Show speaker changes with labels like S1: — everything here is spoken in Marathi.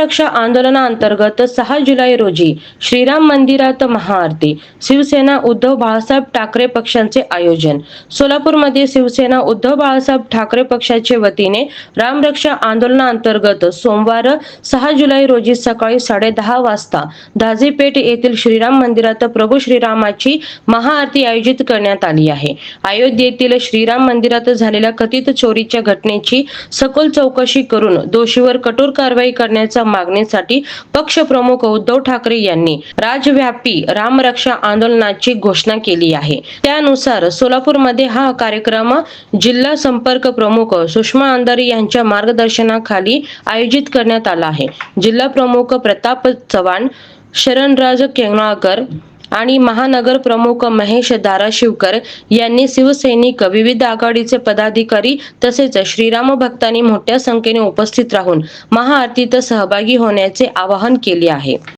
S1: रामरक्षा आंदोलनाअंतर्गत 6 जुलै रोजी श्रीराम मंदिरात महाआरती, शिवसेना उद्धव बाळासाहेब ठाकरे पक्षांचे आयोजन. सोलापूरमध्ये शिवसेना उद्धव बाळासाहेब ठाकरे पक्षाचे वतीने रामरक्षा आंदोलनाअंतर्गत सोमवार 6 जुलै रोजी सकाळी 10:30 वाजता दाझीपेठ येथील श्रीराम मंदिरात प्रभू श्रीरामाची महाआरती आयोजित करण्यात आली आहे. अयोध्येतील श्रीराम मंदिरात झालेल्या कथित चोरीच्या घटनेची सखोल चौकशी करून दोषीवर कठोर कारवाई करण्याच्या मागणीसाठी पक्षप्रमुख उद्धव ठाकरे यांनी राज्यव्यापी रामरक्षा आंदोलनाची घोषणा केली आहे. त्यानुसार सोलापूरमध्ये हा कार्यक्रम जिल्हा संपर्क प्रमुख सुषमा अंधारे यांच्या मार्गदर्शनाखाली आयोजित करण्यात आला आहे. जिल्हा प्रमुख प्रताप चव्हाण, शरणराज केंगणाळकर आणि महानगर प्रमुख महेश धाराशिवकर यांनी शिवसैनिक, विविध आघाडीचे पदाधिकारी तसेच श्रीराम भक्तांनी मोठ्या संख्येने उपस्थित राहून महाआरतीत सहभागी होण्याचे आवाहन केले आहे.